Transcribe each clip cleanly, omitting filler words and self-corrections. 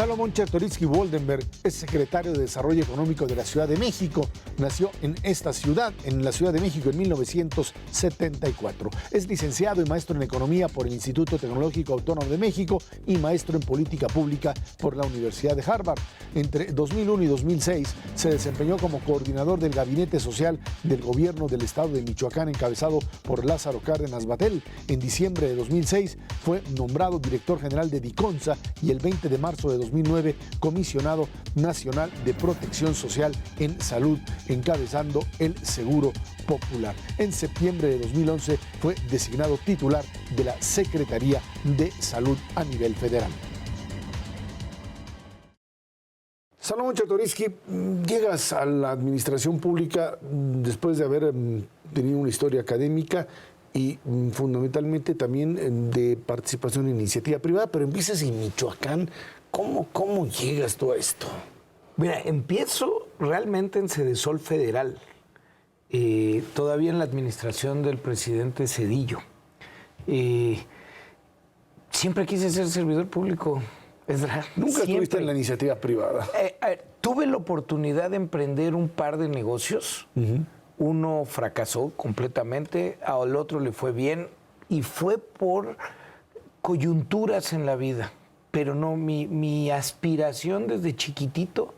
Salomón Chertorivsky Woldenberg es secretario de Desarrollo Económico de la Ciudad de México. Nació en esta ciudad, en la Ciudad de México, en 1974. Es licenciado y maestro en Economía por el Instituto Tecnológico Autónomo de México y maestro en Política Pública por la Universidad de Harvard. Entre 2001 y 2006 se desempeñó como coordinador del Gabinete Social del Gobierno del Estado de Michoacán, encabezado por Lázaro Cárdenas Batel. En diciembre de 2006 fue nombrado director general de Diconsa y el 20 de marzo de 2009 comisionado nacional de protección social en salud, encabezando el Seguro Popular. En septiembre de 2011 fue designado titular de la Secretaría de Salud a nivel federal. Salomón Chertorivsky, llegas a la administración pública después de haber tenido una historia académica y fundamentalmente también de participación en iniciativa privada, pero empiezas en Michoacán. ¿Cómo llegas tú a esto? Mira, empiezo realmente en Sedesol Federal, todavía en la administración del presidente Zedillo. Siempre quise ser servidor público. ¿Nunca estuviste en la iniciativa privada? Tuve la oportunidad de emprender un par de negocios. Uno fracasó completamente, al otro le fue bien y fue por coyunturas en la vida. Pero no, mi aspiración desde chiquitito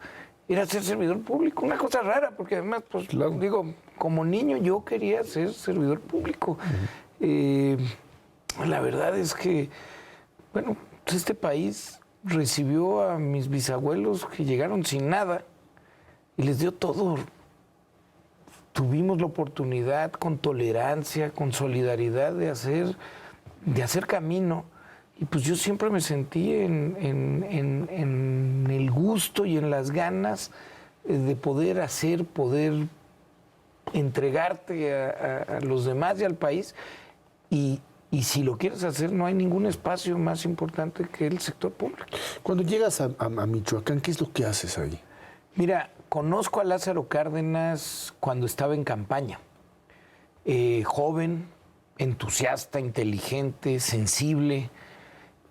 era ser servidor público. Una cosa rara, porque además, pues, claro, digo, como niño yo quería ser servidor público. La verdad es que, bueno, este país recibió a mis bisabuelos que llegaron sin nada y les dio todo. Tuvimos la oportunidad, con tolerancia, con solidaridad, de hacer camino. Y pues yo siempre me sentí en el gusto y en las ganas de poder hacer, poder entregarte a los demás y al país. Y si lo quieres hacer, no hay ningún espacio más importante que el sector público. Cuando llegas a Michoacán, ¿qué es lo que haces ahí? Mira, conozco a Lázaro Cárdenas cuando estaba en campaña. Joven, entusiasta, inteligente, sensible.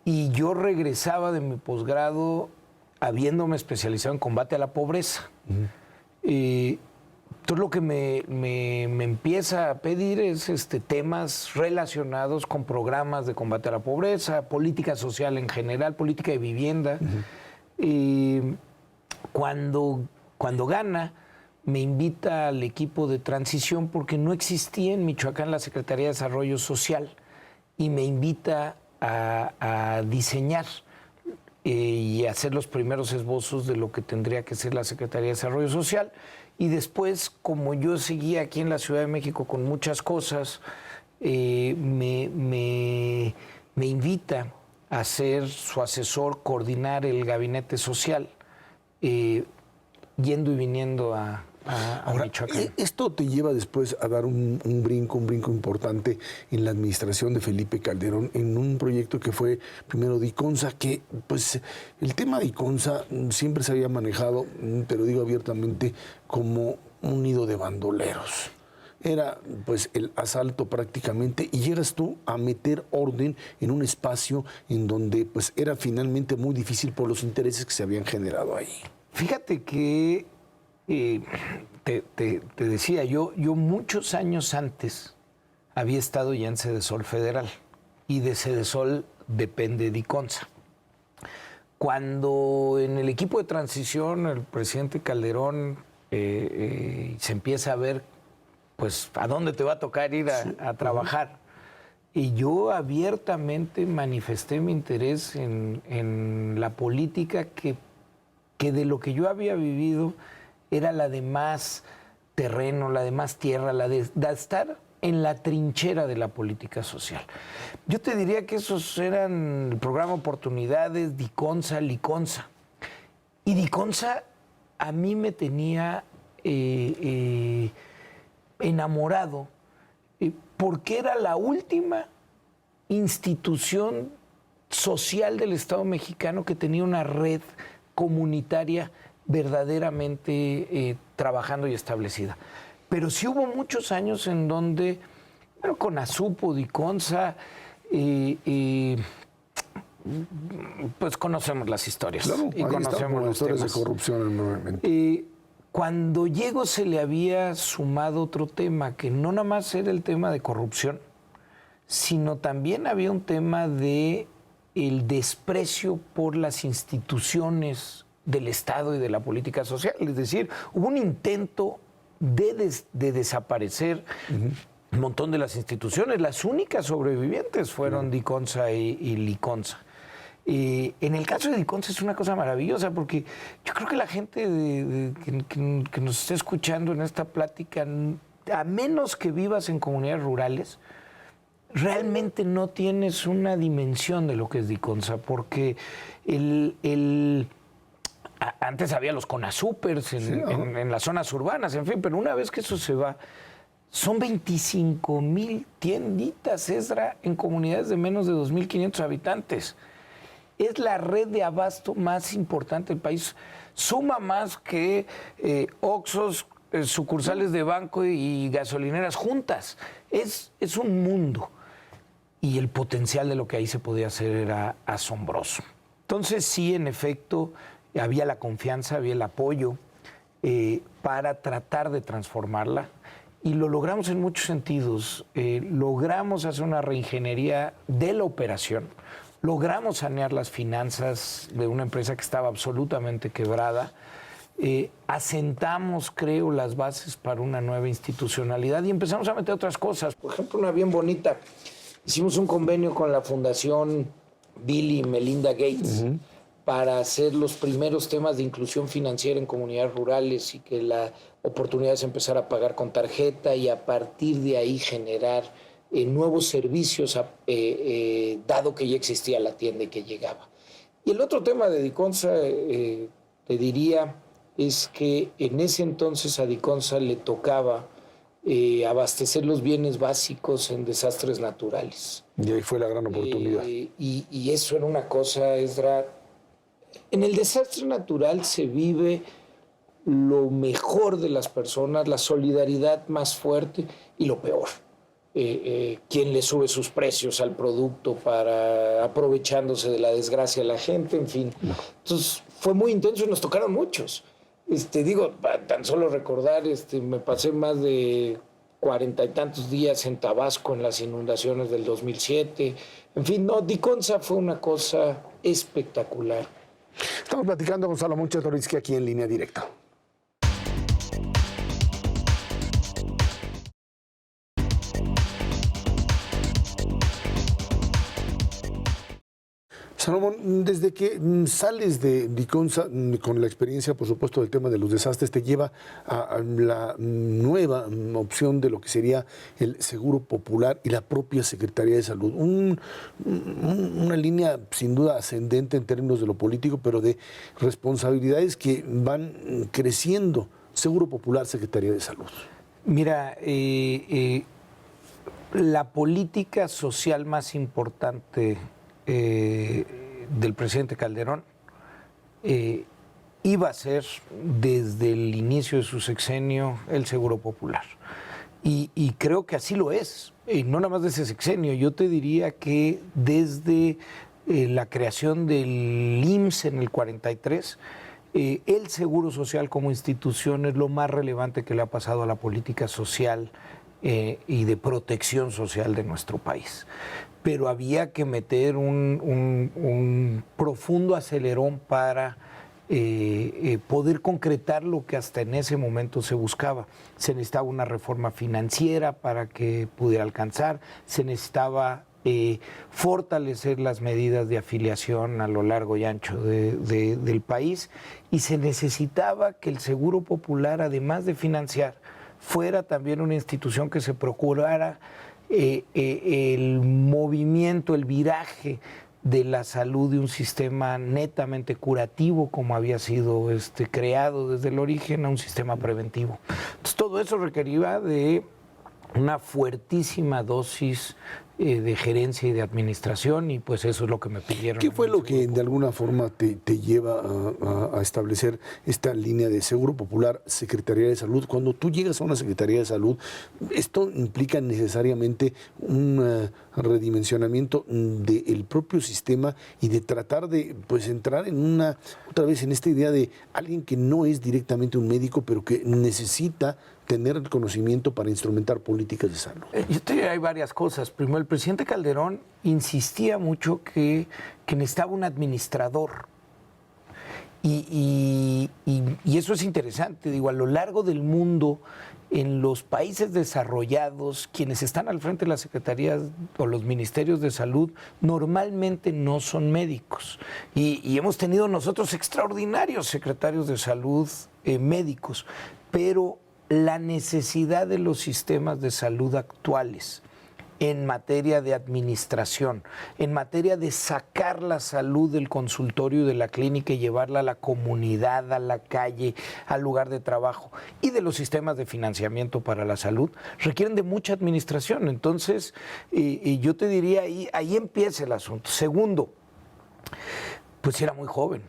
Y yo regresaba de mi posgrado habiéndome especializado en combate a la pobreza. Todo lo que me empieza a pedir es temas relacionados con programas de combate a la pobreza, política social en general, política de vivienda. Cuando gana, me invita al equipo de transición porque no existía en Michoacán la Secretaría de Desarrollo Social y me invita a diseñar y hacer los primeros esbozos de lo que tendría que ser la Secretaría de Desarrollo Social. Y después, como yo seguía aquí en la Ciudad de México con muchas cosas, me invita a ser su asesor, coordinar el gabinete social, yendo y viniendo a Michoacán. Esto te lleva después a dar un brinco importante en la administración de Felipe Calderón, en un proyecto que fue primero Diconsa, que pues el tema de Diconsa siempre se había manejado, te lo digo abiertamente, como un nido de bandoleros. Era pues el asalto prácticamente, y llegas tú a meter orden en un espacio en donde pues era finalmente muy difícil por los intereses que se habían generado ahí. Fíjate que te decía, yo muchos años antes había estado ya en Sedesol Federal y de Sedesol depende Diconsa. Cuando en el equipo de transición el presidente Calderón se empieza a ver pues a dónde te va a tocar ir a trabajar, y yo abiertamente manifesté mi interés en la política que de lo que yo había vivido era la de más terreno, la de más tierra, la de estar en la trinchera de la política social. Yo te diría que esos eran el programa Oportunidades, Diconsa, Liconsa. Y Diconsa a mí me tenía enamorado porque era la última institución social del Estado mexicano que tenía una red comunitaria verdaderamente trabajando y establecida. Pero sí hubo muchos años en donde, bueno, con Asupo, Diconsa, pues conocemos las historias. Claro, y conocemos los historias temas de corrupción enormemente. Cuando llegó se le había sumado otro tema, que no nada más era el tema de corrupción, sino también había un tema de el desprecio por las instituciones del Estado y de la política social. Es decir, hubo un intento de desaparecer un montón de las instituciones. Las únicas sobrevivientes fueron Diconsa y Liconsa. En el caso de Diconsa es una cosa maravillosa, porque yo creo que la gente que nos está escuchando en esta plática, a menos que vivas en comunidades rurales, realmente no tienes una dimensión de lo que es Diconsa, porque antes había los CONASUPERS en las zonas urbanas, en fin, pero una vez que eso se va, son 25,000 tienditas, Esdra, en comunidades de menos de 2,500 habitantes. Es la red de abasto más importante del país. Suma más que Oxxos, sucursales de banco y gasolineras juntas. Es un mundo. Y el potencial de lo que ahí se podía hacer era asombroso. Entonces, sí, en efecto, había la confianza, había el apoyo para tratar de transformarla. Y lo logramos en muchos sentidos. Logramos hacer una reingeniería de la operación. Logramos sanear las finanzas de una empresa que estaba absolutamente quebrada. Asentamos, creo, las bases para una nueva institucionalidad y empezamos a meter otras cosas. Por ejemplo, una bien bonita. Hicimos un convenio con la Fundación Bill y Melinda Gates para hacer los primeros temas de inclusión financiera en comunidades rurales y que la oportunidad es empezar a pagar con tarjeta y a partir de ahí generar nuevos servicios, dado que ya existía la tienda y que llegaba. Y el otro tema de Diconsa, te diría, es que en ese entonces a Diconsa le tocaba abastecer los bienes básicos en desastres naturales. Y ahí fue la gran oportunidad. Y eso era una cosa, Esdra. En el desastre natural se vive lo mejor de las personas, la solidaridad más fuerte y lo peor. Quién le sube sus precios al producto para aprovechándose de la desgracia de la gente, en fin. Entonces fue muy intenso y nos tocaron muchos. Digo, tan solo recordar, me pasé más de 40 y tantos días en Tabasco en las inundaciones del 2007. En fin, no, Diconsa fue una cosa espectacular. Estamos platicando con Salomón Chertorivsky aquí en Línea Directa. Salomón, desde que sales de Diconsa, con la experiencia, por supuesto, del tema de los desastres, te lleva a la nueva opción de lo que sería el Seguro Popular y la propia Secretaría de Salud. Una línea, sin duda, ascendente en términos de lo político, pero de responsabilidades que van creciendo. Seguro Popular, Secretaría de Salud. Mira, la política social más importante del presidente Calderón iba a ser desde el inicio de su sexenio el Seguro Popular. Y creo que así lo es, y no nada más de ese sexenio. Yo te diría que desde la creación del IMSS en el 43, el Seguro Social como institución es lo más relevante que le ha pasado a la política social y de protección social de nuestro país. Pero había que meter un profundo acelerón para poder concretar lo que hasta en ese momento se buscaba. Se necesitaba una reforma financiera para que pudiera alcanzar, se necesitaba fortalecer las medidas de afiliación a lo largo y ancho del país y se necesitaba que el Seguro Popular, además de financiar, fuera también una institución que se procurara el movimiento, el viraje de la salud de un sistema netamente curativo como había sido creado desde el origen a un sistema preventivo. Entonces todo eso requería de una fuertísima dosis de gerencia y de administración, y pues eso es lo que me pidieron. ¿Qué fue lo que de alguna forma te lleva a establecer esta línea de Seguro Popular, Secretaría de Salud? Cuando tú llegas a una Secretaría de Salud, ¿esto implica necesariamente un redimensionamiento del propio sistema y de tratar de pues entrar en otra vez en esta idea de alguien que no es directamente un médico, pero que necesita tener el conocimiento para instrumentar políticas de salud? Hay varias cosas. Primero, el presidente Calderón insistía mucho que necesitaba un administrador. Y eso es interesante. Digo, a lo largo del mundo, en los países desarrollados, quienes están al frente de las secretarías o los ministerios de salud normalmente no son médicos. Y hemos tenido nosotros extraordinarios secretarios de salud médicos, pero la necesidad de los sistemas de salud actuales en materia de administración, en materia de sacar la salud del consultorio y de la clínica y llevarla a la comunidad, a la calle, al lugar de trabajo, y de los sistemas de financiamiento para la salud, requieren de mucha administración. Entonces, yo te diría, ahí empieza el asunto. Segundo, pues era muy joven.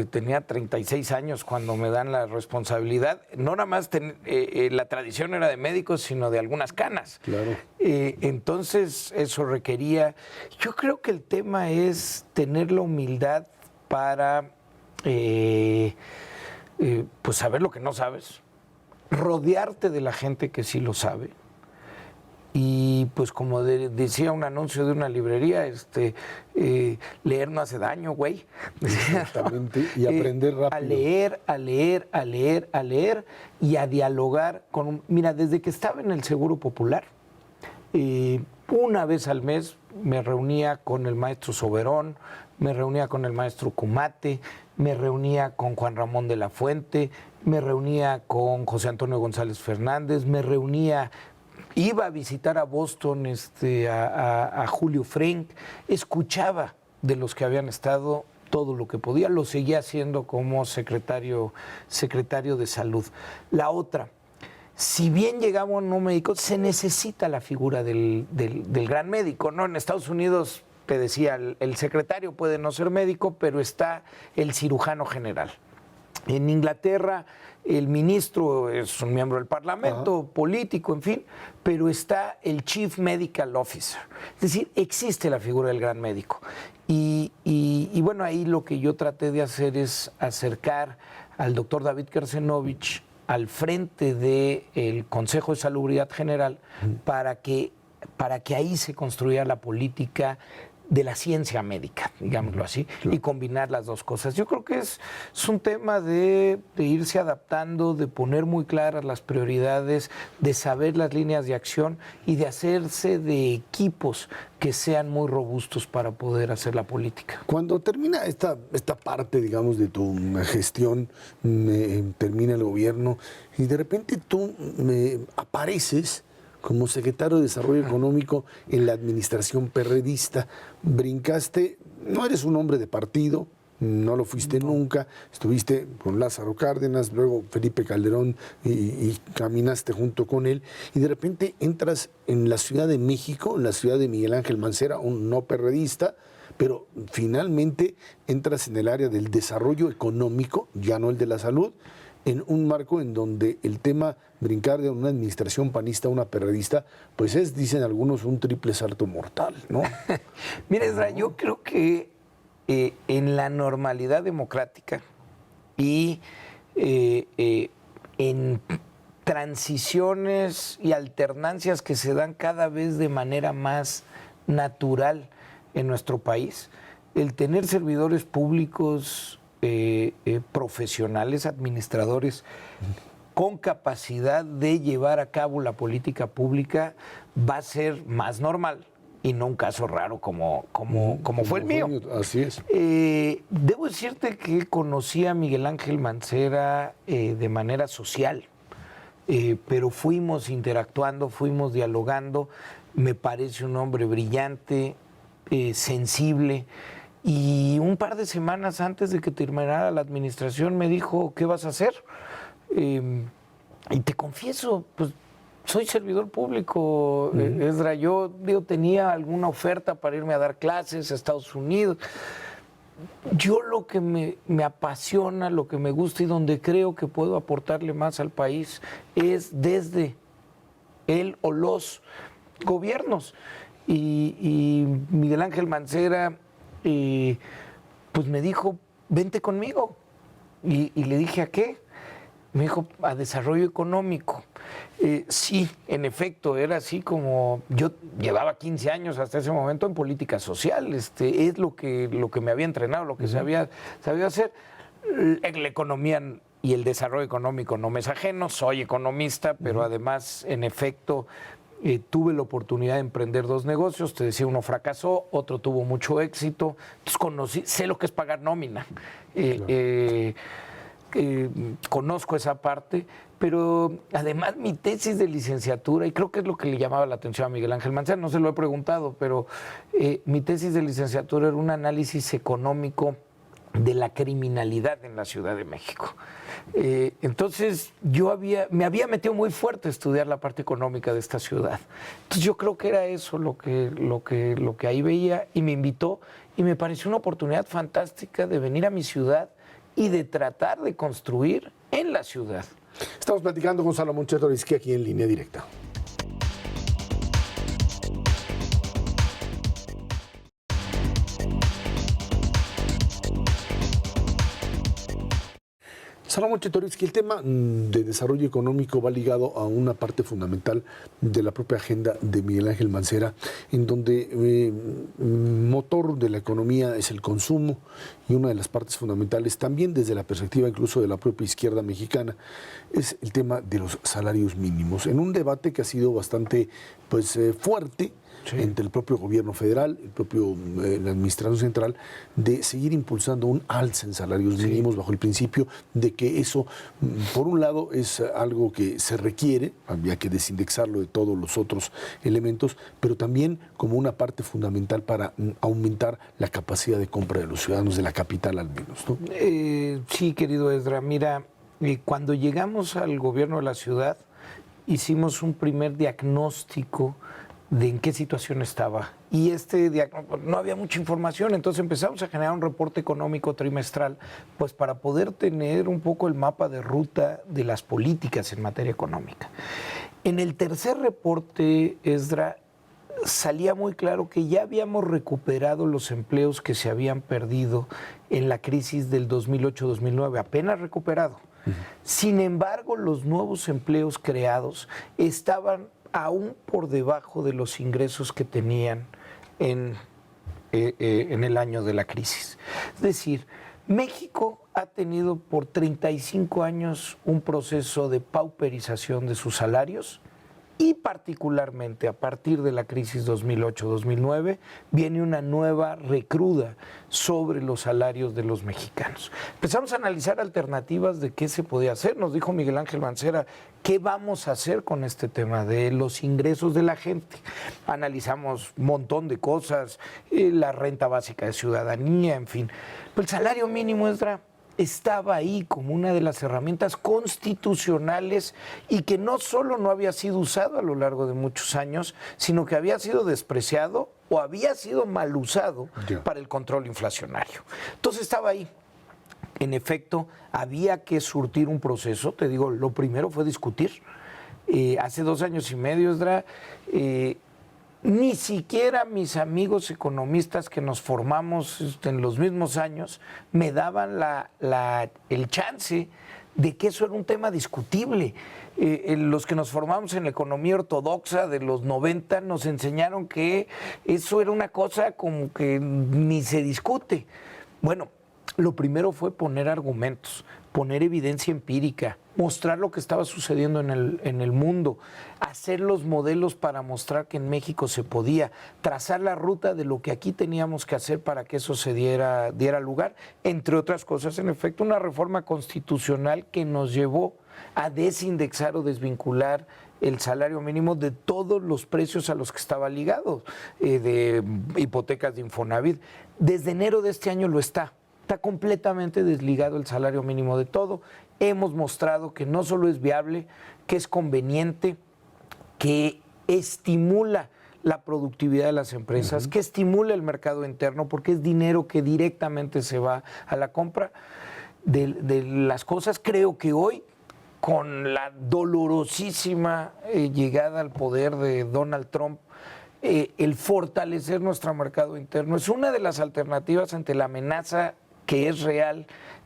Tenía 36 años cuando me dan la responsabilidad. No nada más la tradición era de médicos, sino de algunas canas. Claro. Entonces, eso requería... Yo creo que el tema es tener la humildad para pues saber lo que no sabes, rodearte de la gente que sí lo sabe. Y pues como decía un anuncio de una librería, leer no hace daño, güey. Exactamente, y aprender rápido. A leer y a dialogar con... Mira, desde que estaba en el Seguro Popular, una vez al mes me reunía con el maestro Soberón, me reunía con el maestro Cumate, me reunía con Juan Ramón de la Fuente, me reunía con José Antonio González Fernández, iba a visitar a Boston a Julio Frenk, escuchaba de los que habían estado todo lo que podía, lo seguía haciendo como secretario de salud. La otra, si bien llegamos a un médico, se necesita la figura del gran médico, ¿no? En Estados Unidos, te decía, el secretario puede no ser médico, pero está el cirujano general. En Inglaterra, el ministro es un miembro del Parlamento, político, en fin, pero está el Chief Medical Officer. Es decir, existe la figura del gran médico. Y bueno, ahí lo que yo traté de hacer es acercar al doctor David Kersenovich al frente del Consejo de Salubridad General para que ahí se construya la política de la ciencia médica, digámoslo así, y combinar las dos cosas. Yo creo que es un tema de irse adaptando, de poner muy claras las prioridades, de saber las líneas de acción y de hacerse de equipos que sean muy robustos para poder hacer la política. Cuando termina esta parte, digamos, de tu gestión, termina el gobierno y de repente tú apareces como secretario de Desarrollo Económico en la administración perredista. Brincaste, no eres un hombre de partido, no lo fuiste nunca, estuviste con Lázaro Cárdenas, luego Felipe Calderón y caminaste junto con él, y de repente entras en la Ciudad de México, en la ciudad de Miguel Ángel Mancera, un no perredista, pero finalmente entras en el área del desarrollo económico, ya no el de la salud, en un marco en donde el tema brincar de una administración panista a una perredista, pues es, dicen algunos, un triple salto mortal, ¿no? Mira, Israel, yo creo que en la normalidad democrática y en transiciones y alternancias que se dan cada vez de manera más natural en nuestro país, el tener servidores públicos profesionales, administradores con capacidad de llevar a cabo la política pública va a ser más normal y no un caso raro como fue el mío. Así es. Debo decirte que conocí a Miguel Ángel Mancera de manera social, pero fuimos interactuando, fuimos dialogando. Me parece un hombre brillante, sensible. Y un par de semanas antes de que terminara la administración me dijo, ¿qué vas a hacer? Y te confieso, pues soy servidor público, Esdra. Yo tenía alguna oferta para irme a dar clases a Estados Unidos. Yo lo que me apasiona, lo que me gusta y donde creo que puedo aportarle más al país es desde el o los gobiernos. Y Miguel Ángel Mancera pues me dijo, vente conmigo. Y le dije, ¿a qué? Me dijo, a desarrollo económico. Sí, en efecto, era así como yo llevaba 15 años hasta ese momento en política social. Es lo que me había entrenado, lo que sabía hacer. La economía y el desarrollo económico no me es ajeno, soy economista, pero además, en efecto, tuve la oportunidad de emprender 2 negocios. Te decía, uno fracasó, otro tuvo mucho éxito. Entonces sé lo que es pagar nómina. Conozco esa parte, pero además mi tesis de licenciatura, y creo que es lo que le llamaba la atención a Miguel Ángel Mancera, no se lo he preguntado, pero mi tesis de licenciatura era un análisis económico de la criminalidad en la Ciudad de México. Entonces me había metido muy fuerte a estudiar la parte económica de esta ciudad. Entonces yo creo que era eso lo que ahí veía, y me invitó y me pareció una oportunidad fantástica de venir a mi ciudad y de tratar de construir en la ciudad. Estamos platicando con Salomón Chertorivsky aquí en Línea Directa. Salomón Chertorivsky, el tema de desarrollo económico va ligado a una parte fundamental de la propia agenda de Miguel Ángel Mancera, en donde motor de la economía es el consumo, y una de las partes fundamentales, también desde la perspectiva incluso de la propia izquierda mexicana, es el tema de los salarios mínimos. En un debate que ha sido bastante fuerte, sí, entre el propio gobierno federal, la administración central, de seguir impulsando un alza en salarios mínimos, sí, bajo el principio de que eso, por un lado, es algo que se requiere, había que desindexarlo de todos los otros elementos, pero también como una parte fundamental para aumentar la capacidad de compra de los ciudadanos, de la capital al menos, ¿no? Sí, querido Esdra, mira, cuando llegamos al gobierno de la ciudad, hicimos un primer diagnóstico de en qué situación estaba. Y no había mucha información, entonces empezamos a generar un reporte económico trimestral, pues para poder tener un poco el mapa de ruta de las políticas en materia económica. En el tercer reporte, Esdra, salía muy claro que ya habíamos recuperado los empleos que se habían perdido en la crisis del 2008-2009, apenas recuperado. Sin embargo, los nuevos empleos creados estaban aún por debajo de los ingresos que tenían en el año de la crisis. Es decir, México ha tenido por 35 años un proceso de pauperización de sus salarios, y particularmente a partir de la crisis 2008-2009 viene una nueva recruda sobre los salarios de los mexicanos. Empezamos a analizar alternativas de qué se podía hacer. Nos dijo Miguel Ángel Mancera, ¿qué vamos a hacer con este tema de los ingresos de la gente? Analizamos un montón de cosas, la renta básica de ciudadanía, en fin. El salario mínimo, estaba ahí como una de las herramientas constitucionales, y que no solo no había sido usado a lo largo de muchos años, sino que había sido despreciado o había sido mal usado para el control inflacionario. Entonces estaba ahí. En efecto, había que surtir un proceso. Te digo, lo primero fue discutir. Hace 2 años y medio, Esdra, ni siquiera mis amigos economistas que nos formamos en los mismos años me daban el chance de que eso era un tema discutible. Los que nos formamos en la economía ortodoxa de los 90 nos enseñaron que eso era una cosa como que ni se discute. Bueno, lo primero fue poner argumentos, poner evidencia empírica, mostrar lo que estaba sucediendo en el mundo, hacer los modelos para mostrar que en México se podía, trazar la ruta de lo que aquí teníamos que hacer para que eso se diera lugar, entre otras cosas, en efecto, una reforma constitucional que nos llevó a desindexar o desvincular el salario mínimo de todos los precios a los que estaba ligado, de hipotecas de Infonavit. Desde enero de este año lo está. Está completamente desligado el salario mínimo de todo. Hemos mostrado que no solo es viable, que es conveniente. que estimula la productividad de las empresas, que estimula el mercado interno, porque es dinero que directamente se va a la compra de las cosas. Creo que hoy, con la dolorosísima llegada al poder de Donald Trump, el fortalecer nuestro mercado interno es una de las alternativas ante la amenaza que es real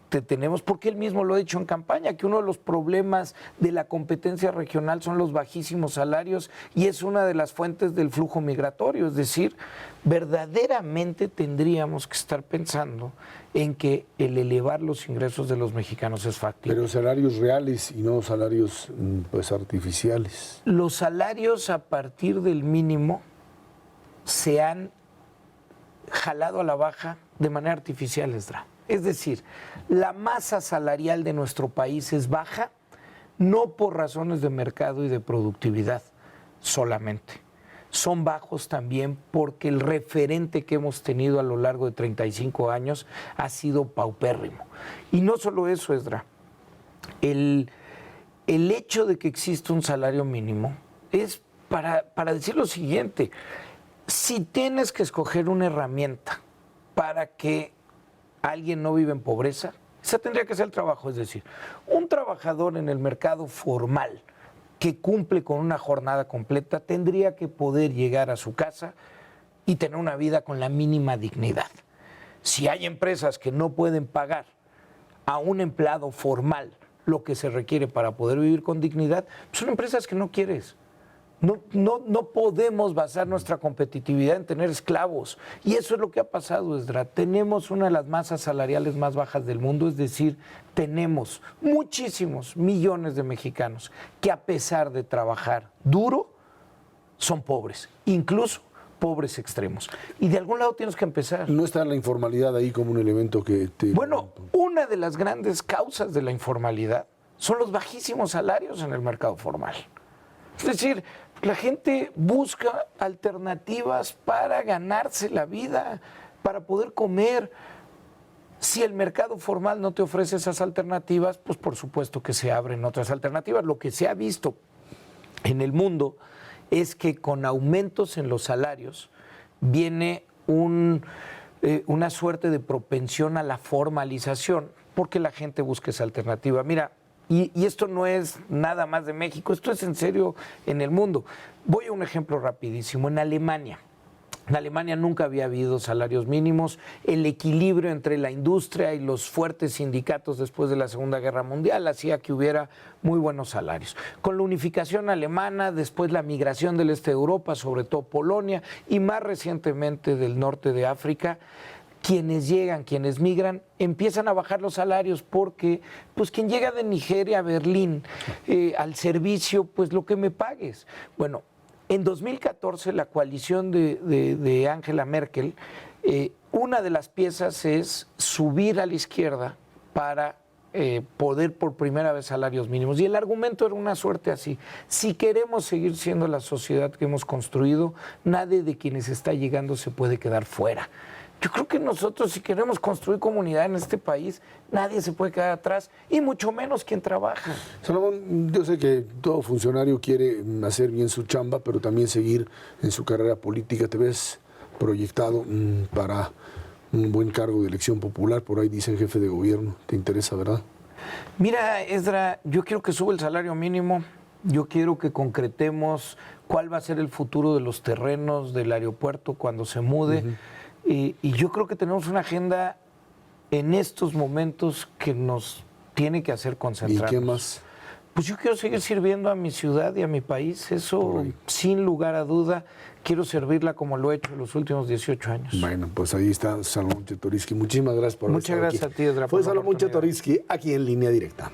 que tenemos, porque él mismo lo ha dicho en campaña, que uno de los problemas de la competencia regional son los bajísimos salarios y es una de las fuentes del flujo migratorio. Es decir, verdaderamente tendríamos que estar pensando en que el elevar los ingresos de los mexicanos es factible. Pero salarios reales y no salarios pues artificiales. Los salarios a partir del mínimo se han jalado a la baja de manera artificial, Esdra. Es decir, la masa salarial de nuestro país es baja, no por razones de mercado y de productividad solamente. Son bajos también porque el referente que hemos tenido a lo largo de 35 años ha sido paupérrimo. Y no solo eso, Esdra. El hecho de que exista un salario mínimo es para decir lo siguiente: si tienes que escoger una herramienta para que alguien no vive en pobreza, esa tendría que ser el trabajo. Es decir, un trabajador en el mercado formal que cumple con una jornada completa tendría que poder llegar a su casa y tener una vida con la mínima dignidad. Si hay empresas que no pueden pagar a un empleado formal lo que se requiere para poder vivir con dignidad, son empresas que no quieres. No podemos basar nuestra competitividad en tener esclavos. Y eso es lo que ha pasado, Esdra. Tenemos una de las masas salariales más bajas del mundo, es decir, tenemos muchísimos millones de mexicanos que, a pesar de trabajar duro, son pobres, incluso pobres extremos. Y de algún lado tienes que empezar. ¿No está la informalidad ahí como un elemento que te... Bueno, una de las grandes causas de la informalidad son los bajísimos salarios en el mercado formal. Es decir, la gente busca alternativas para ganarse la vida, para poder comer. Si el mercado formal no te ofrece esas alternativas, pues por supuesto que se abren otras alternativas. Lo que se ha visto en el mundo es que con aumentos en los salarios viene una suerte de propensión a la formalización, porque la gente busca esa alternativa. Mira, y esto no es nada más de México, esto es en serio en el mundo. Voy a un ejemplo rapidísimo. En Alemania nunca había habido salarios mínimos. El equilibrio entre la industria y los fuertes sindicatos después de la Segunda Guerra Mundial hacía que hubiera muy buenos salarios. Con la unificación alemana, después la migración del este de Europa, sobre todo Polonia, y más recientemente del norte de África, quienes migran, empiezan a bajar los salarios porque, pues, quien llega de Nigeria a Berlín al servicio, pues lo que me pagues. Bueno, en 2014 la coalición de Angela Merkel, una de las piezas es subir a la izquierda para poder por primera vez salarios mínimos. Y el argumento era una suerte así: si queremos seguir siendo la sociedad que hemos construido, nadie de quienes está llegando se puede quedar fuera. Yo creo que nosotros, si queremos construir comunidad en este país, nadie se puede quedar atrás, y mucho menos quien trabaja. Salomón, yo sé que todo funcionario quiere hacer bien su chamba, pero también seguir en su carrera política. ¿Te ves proyectado para un buen cargo de elección popular? Por ahí dicen jefe de gobierno. ¿Te interesa, verdad? Mira, Esdra, yo quiero que suba el salario mínimo. Yo quiero que concretemos cuál va a ser el futuro de los terrenos del aeropuerto cuando se mude. Y yo creo que tenemos una agenda en estos momentos que nos tiene que hacer concentrarnos. ¿Y qué más? Pues yo quiero seguir sirviendo a mi ciudad y a mi país. Eso, sin lugar a duda, quiero servirla como lo he hecho en los últimos 18 años. Bueno, pues ahí está Salomón Chertorivsky. Muchísimas gracias por estar aquí. Muchas gracias a ti, Esdra. Fue Salomón Chertorivsky aquí en Línea Directa.